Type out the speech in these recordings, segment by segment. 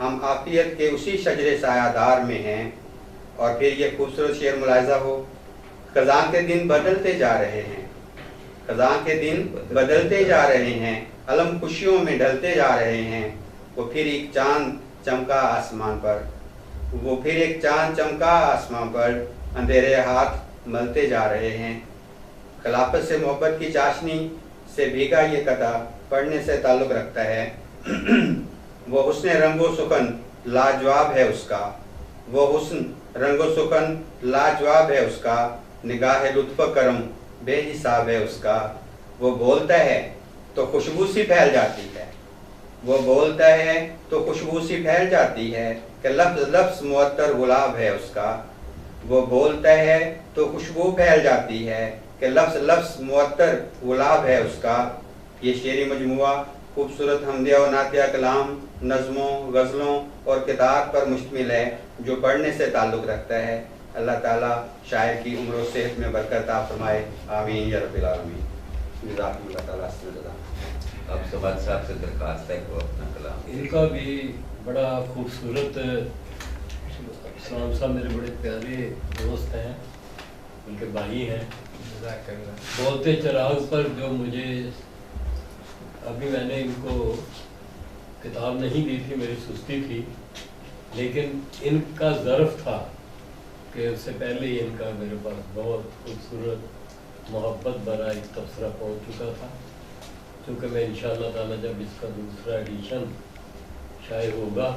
ہم عافیت کے اسی شجر سایہ دار میں ہیں. اور پھر یہ خوبصورت شعر ملاحظہ ہو، خزاں کے دن بدلتے جا رہے ہیں، خزاں کے دن بدلتے جا رہے ہیں، علم خوشیوں میں ڈھلتے جا رہے ہیں. وہ پھر ایک چاند چمکا آسمان پر، وہ پھر ایک چاند چمکا آسمان پر، اندھیرے ہاتھ ملتے جا رہے ہیں. خلافت سے محبت کی چاشنی سے بھیگا یہ قطع پڑھنے سے تعلق رکھتا ہے. وہ حسن رنگ و سخن لاجواب ہے اس کا، وہ حسن رنگ و سخن لاجواب ہے اس کا، نگاہ لطف و کرم بے حساب ہے اس کا. وہ بولتا ہے تو خوشبو سی پھیل جاتی ہے، وہ بولتا ہے تو خوشبو سی پھیل جاتی ہے کہ لفظ لفظ معطر گلاب ہے اس کا. وہ بولتا ہے تو خوشبو پھیل جاتی ہے کہ لفظ لفظ معطر گلاب ہے اس کا. یہ شعری مجموعہ خوبصورت حمدیہ و نعتیہ کلام، نظموں، غزلوں اور کتاب پر مشتمل ہے جو پڑھنے سے تعلق رکھتا ہے. اللہ تعالیٰ شاعر کی عمر و صحت میں برکت عطا فرمائے، آمین یا رب العالمین. جزاکم اللہ تعالیٰ حسن جزا. اب سماج صاحب سے درخواست ہے کہ وہ اپنا کلام. ان کا بھی بڑا خوبصورت، سلام صاحب میرے بڑے پیارے دوست ہیں، ان کے بھائی ہیں. بولتے چراغ پر جو مجھے ابھی میں نے ان کو کتاب نہیں دی تھی، میری سستی تھی، لیکن ان کا ظرف تھا کہ اس سے پہلے ہی ان کا میرے پاس بہت خوبصورت محبت بھرا ایک تبصرہ پہنچ چکا تھا. کیونکہ میں انشاءاللہ تعالیٰ جب اس کا دوسرا ایڈیشن شائع ہوگا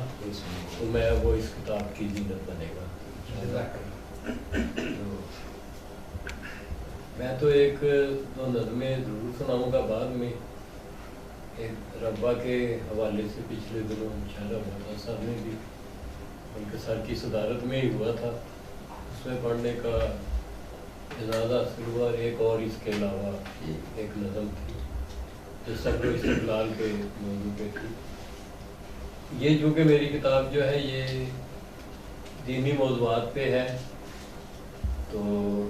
تو میں وہ اس کتاب کی زینت بنے گا. میں تو ایک دو نظمیں ضرور سناؤں گا بعد میں. ایک ربا کے حوالے سے پچھلے دنوں مشاہدہ بہت صاحب نے بھی ان کے سر کی صدارت میں ہی ہوا تھا، اس میں پڑھنے کا اجازت حاصل ہوا. ایک اور اس کے علاوہ ایک نظم تھی جو صبر و استقلال کے موضوع پہ تھی. یہ جو کہ میری کتاب جو ہے یہ دینی موضوعات پہ ہے، تو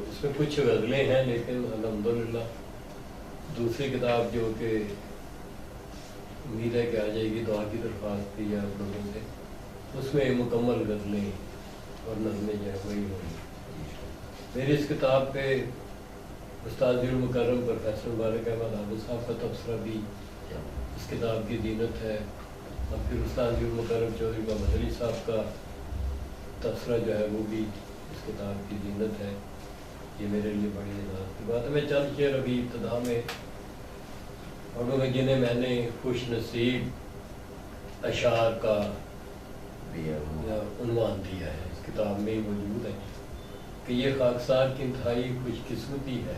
اس میں کچھ غزلیں ہیں، لیکن الحمدللہ دوسری کتاب جو کہ امید ہے کہ آ جائے گی، دعا کی درخواست تھی یا لوگوں سے، اس میں مکمل غزلیں اور نظمیں جو ہے وہی ہوئی. میری اس کتاب پہ استاد المکرم پروفیسر مبارک احمد عابد صاحب کا تبصرہ بھی اس کتاب کی زینت ہے. اور پھر استاد المکرم چودھری محمد علی صاحب کا تبصرہ جو ہے وہ بھی اس کتاب کی زینت ہے. یہ میرے لیے بڑی اعزاز کی بات ہے. میں چند شعر ابھی ابتدا میں پڑھوں گا جنہیں میں نے خوش نصیب اشعار کا عنوان دیا ہے، اس کتاب میں ہی موجود ہے کہ یہ خاکسار کی انتہائی خوش قسمتی ہے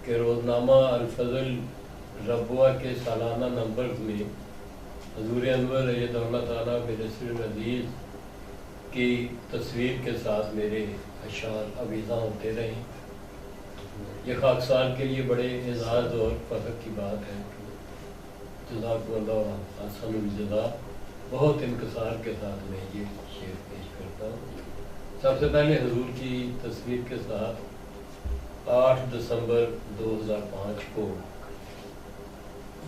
کہ روزنامہ الفضل ربوہ کے سالانہ نمبرز میں حضور انور ایت اللہ تعالیٰ بنصر العزیز کی تصویر کے ساتھ میرے اشعار آویزاں ہوتے رہے. یہ خاکسار کے لیے بڑے اعزاز اور فخر کی بات ہے. جزاک اللہ احسن الجزا. بہت انکسار کے ساتھ میں یہ شعر پیش کرتا ہوں. سب سے پہلے حضور کی تصویر کے ساتھ 8 دسمبر 2005 کو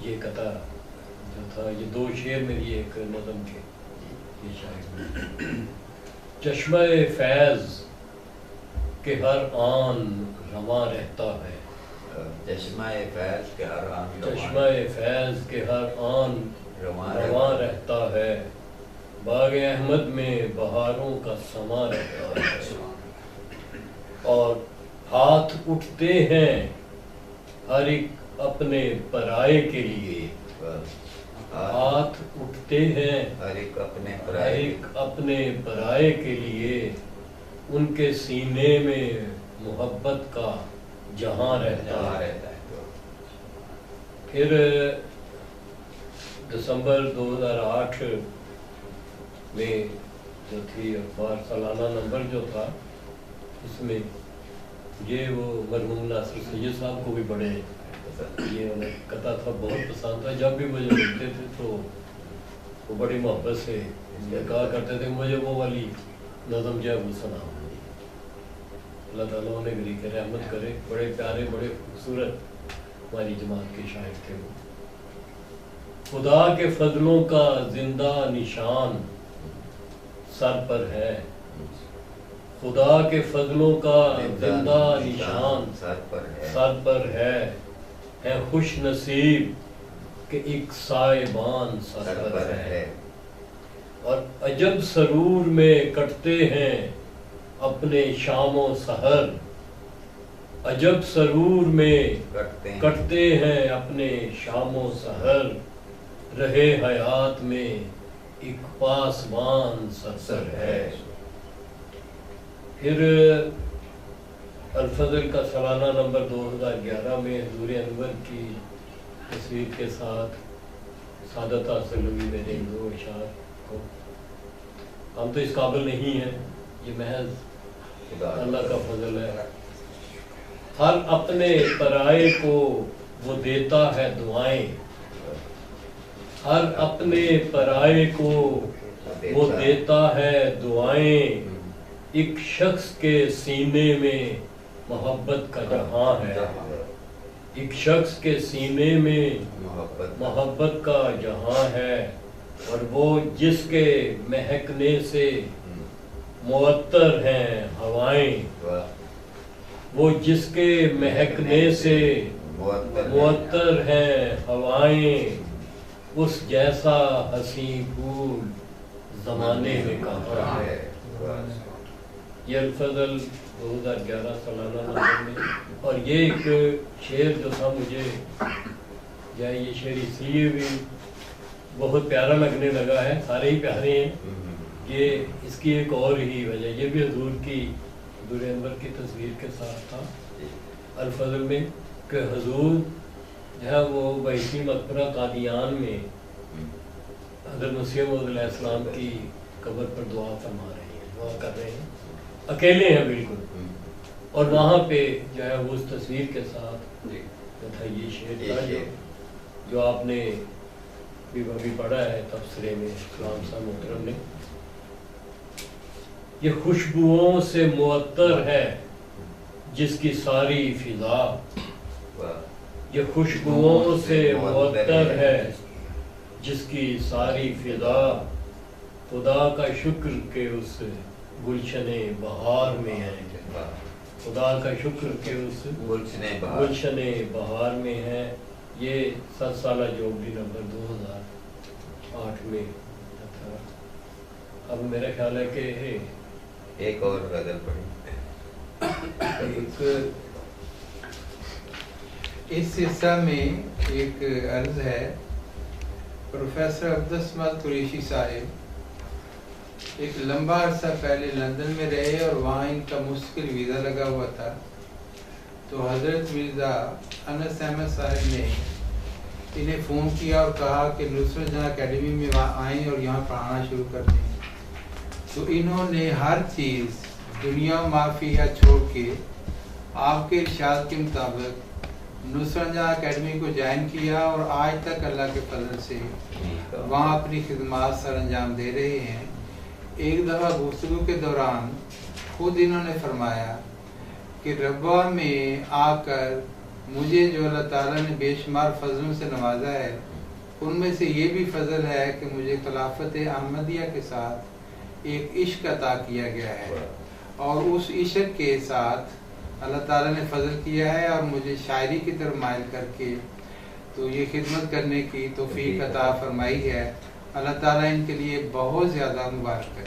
یہ قطع جو تھا، یہ دو شعر میری ایک نظم کے یہ شاعر. چشمہ فیض کہ ہر آن رواں رہتا ہے، چشمہ فیض کے ہر آن چشمہ فیض کے ہر آن رواں رہتا ہے، باغ احمد میں بہاروں کا سما رہتا ہے، اور ہاتھ اٹھتے ہیں ہر ایک اپنے پرائے کے لیے، ہاتھ اٹھتے ہیں ہر ایک اپنے پرائے کے لیے، ان کے سینے میں محبت کا جہاں رہتا ہے. پھر دسمبر 2008 میں جو تھی اخبار سالانہ نمبر جو تھا، اس میں یہ وہ مرحوم ناصر سید صاحب کو بھی بڑے یہ قطع تھا، بہت پسند تھا. جب بھی مجھے ملتے تھے تو وہ بڑی محبت سے کہا کرتے تھے مجھے وہ والی نظم جو ہے وہ سناؤ. اللہ تعالیٰ انہیں غریق رحمت کرے. بڑے پیارے، بڑے خوبصورت ہماری جماعت کے شاعر تھے وہ. خدا کے فضلوں کا زندہ نشان سر پر ہے، خدا کے فضلوں کا زندہ نشان سر پر ہے خوش نصیب کہ ایک سائبان سر پر ہے، اور عجب سرور میں کٹتے ہیں اپنے شام و سحر، عجب سرور میں کٹتے ہیں اپنے شام و سحر، رہے حیات میں ایک پاسبان سر ہے۔ پھر الفضل کا سالانہ نمبر 2011 میں حضور انور کی تصویر کے ساتھ سعادت حاصل ہوئی میرے ان دو اشعار کو۔ ہم تو اس قابل نہیں ہیں، یہ محض اللہ کا فضل ہے۔ ہر اپنے پرائے کو وہ دیتا ہے دعائیں، ہر اپنے پرائے کو وہ دیتا ہے دعائیں، ایک شخص کے سینے میں محبت کا جہاں ہے، ایک شخص کے سینے میں محبت کا جہاں ہے، اور وہ جس کے مہکنے سے معطر ہیں ہوائیں، وہ جس کے مہکنے سے معطر ہیں ہوائیں، اس جیسا حسین پھول زمانے میں کہاں ہے۔ یہ الفضل 2011 سالانہ نمبر میں، اور یہ ایک شعر جو تھا مجھے، یا یہ شعر اس لیے بھی بہت پیارا لگنے لگا ہے، سارے ہی پیارے ہیں، یہ اس کی ایک اور ہی وجہ، یہ بھی حضور انور کی تصویر کے ساتھ تھا الفضل میں، کہ حضور جو ہے وہ بیسی مقبرہ قادیان میں حضرت مسیح موعود علیہ السلام کی قبر پر دعا فرما رہے ہیں، دعا کر رہے ہیں، اکیلے ہیں بالکل، اور وہاں پہ جو ہے وہ اس تصویر کے ساتھ جو تھا یہ شعر تھا جو آپ نے بھی پڑھا ہے تبصرے میں کلام صاحب محترم نے۔ یہ خوشبوؤں سے معطر ہے جس کی ساری فضا، یہ خوشبوؤں سے معطر ہے جس کی ساری فضا، خدا کا شکر کہ اس گلشن بہار میں ہے، خدا کا شکر کہ اس گلشن بہار میں ہے۔ یہ 7 سالہ جوبلی نمبر 2008 میں تھا۔ اب میرا خیال ہے کہ ایک اور غزل پڑھی۔ اس حصہ میں ایک عرض ہے، پروفیسر عبدالصمد قریشی صاحب ایک لمبا عرصہ پہلے لندن میں رہے اور وہاں ان کا مستقل ویزا لگا ہوا تھا، تو حضرت مرزا انس احمد صاحب نے انہیں فون کیا اور کہا کہ نصرت جہاں اکیڈمی میں وہاں آئیں اور یہاں پڑھانا شروع کر دیں۔ تو انہوں نے ہر چیز دنیا و معافیہ چھوڑ کے آپ کے ارشاد کے مطابق نصرت جہاں اکیڈمی کو جوائن کیا، اور آج تک اللہ کے فضل سے وہاں اپنی خدمات سر انجام دے رہے ہیں۔ ایک دفعہ گفتگو کے دوران خود انہوں نے فرمایا کہ ربوہ میں آ کر مجھے جو اللہ تعالیٰ نے بے شمار فضلوں سے نوازا ہے، ان میں سے یہ بھی فضل ہے کہ مجھے خلافت احمدیہ کے ساتھ ایک عشق عطا کیا گیا ہے، اور اس عشق کے ساتھ اللہ تعالیٰ نے فضل کیا ہے اور مجھے شاعری کی طرف مائل کر کے تو یہ خدمت کرنے کی توفیق عطا فرمائی ہے۔ اللہ تعالیٰ ان کے لیے بہت زیادہ مبارک کرے۔